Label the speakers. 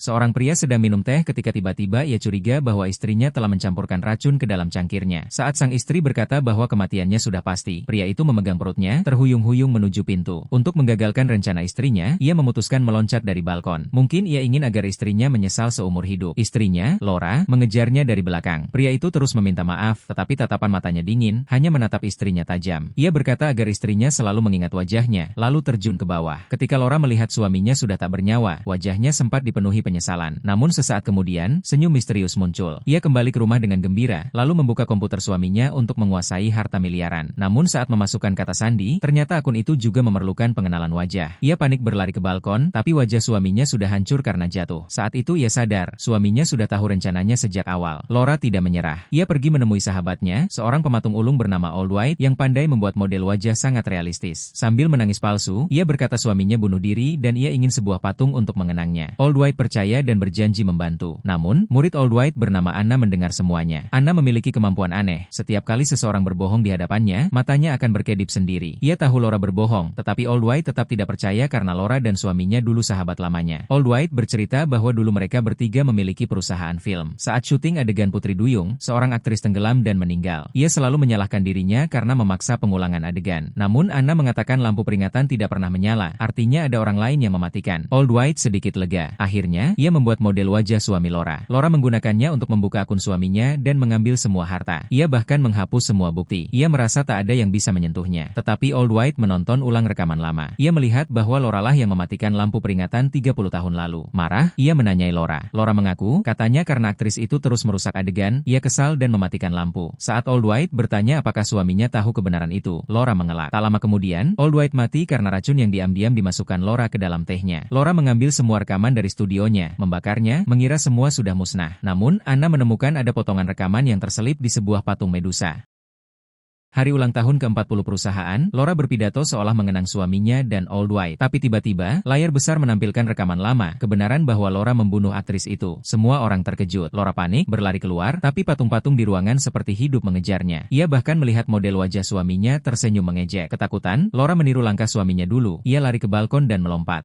Speaker 1: Seorang pria sedang minum teh ketika tiba-tiba ia curiga bahwa istrinya telah mencampurkan racun ke dalam cangkirnya. Saat sang istri berkata bahwa kematiannya sudah pasti, pria itu memegang perutnya, terhuyung-huyung menuju pintu. Untuk menggagalkan rencana istrinya, ia memutuskan meloncat dari balkon. Mungkin ia ingin agar istrinya menyesal seumur hidup. Istrinya, Laura, mengejarnya dari belakang. Pria itu terus meminta maaf, tetapi tatapan matanya dingin, hanya menatap istrinya tajam. Ia berkata agar istrinya selalu mengingat wajahnya, lalu terjun ke bawah. Ketika Laura melihat suaminya sudah tak bernyawa, wajahnya sempat dipenuhi penyesalan. Namun sesaat kemudian, senyum misterius muncul. Ia kembali ke rumah dengan gembira, lalu membuka komputer suaminya untuk menguasai harta miliaran. Namun saat memasukkan kata sandi, ternyata akun itu juga memerlukan pengenalan wajah. Ia panik berlari ke balkon, tapi wajah suaminya sudah hancur karena jatuh. Saat itu ia sadar, suaminya sudah tahu rencananya sejak awal. Laura tidak menyerah. Ia pergi menemui sahabatnya, seorang pematung ulung bernama Old White yang pandai membuat model wajah sangat realistis. Sambil menangis palsu, ia berkata suaminya bunuh diri dan ia ingin sebuah patung untuk mengenangnya. Old White percaya dan berjanji membantu. Namun, murid Old White bernama Anna mendengar semuanya. Anna memiliki kemampuan aneh. Setiap kali seseorang berbohong di hadapannya, matanya akan berkedip sendiri. Ia tahu Laura berbohong, tetapi Old White tetap tidak percaya karena Laura dan suaminya dulu sahabat lamanya. Old White bercerita bahwa dulu mereka bertiga memiliki perusahaan film. Saat syuting adegan Putri Duyung, seorang aktris tenggelam dan meninggal. Ia selalu menyalahkan dirinya karena memaksa pengulangan adegan. Namun Anna mengatakan lampu peringatan tidak pernah menyala, artinya ada orang lain yang mematikan. Old White sedikit lega. Akhirnya, ia membuat model wajah suami Laura. Laura menggunakannya untuk membuka akun suaminya dan mengambil semua harta. Ia bahkan menghapus semua bukti. Ia merasa tak ada yang bisa menyentuhnya. Tetapi Old White menonton ulang rekaman lama. Ia melihat bahwa Laura lah yang mematikan lampu peringatan 30 tahun lalu. Marah, ia menanyai Laura. Laura mengaku, katanya karena aktris itu terus merusak adegan, ia kesal dan mematikan lampu. Saat Old White bertanya apakah suaminya tahu kebenaran itu, Laura mengelak. Tak lama kemudian, Old White mati karena racun yang diam-diam dimasukkan Laura ke dalam tehnya. Laura mengambil semua rekaman dari studionya, membakarnya, mengira semua sudah musnah. Namun, Anna menemukan ada potongan rekaman yang terselip di sebuah patung Medusa. Hari ulang tahun ke-40 perusahaan, Laura berpidato seolah mengenang suaminya dan Old White. Tapi tiba-tiba, layar besar menampilkan rekaman lama, kebenaran bahwa Laura membunuh aktris itu. Semua orang terkejut. Laura panik, berlari keluar, tapi patung-patung di ruangan seperti hidup mengejarnya. Ia bahkan melihat model wajah suaminya tersenyum mengejek. Ketakutan, Laura meniru langkah suaminya dulu. Ia lari ke balkon dan melompat.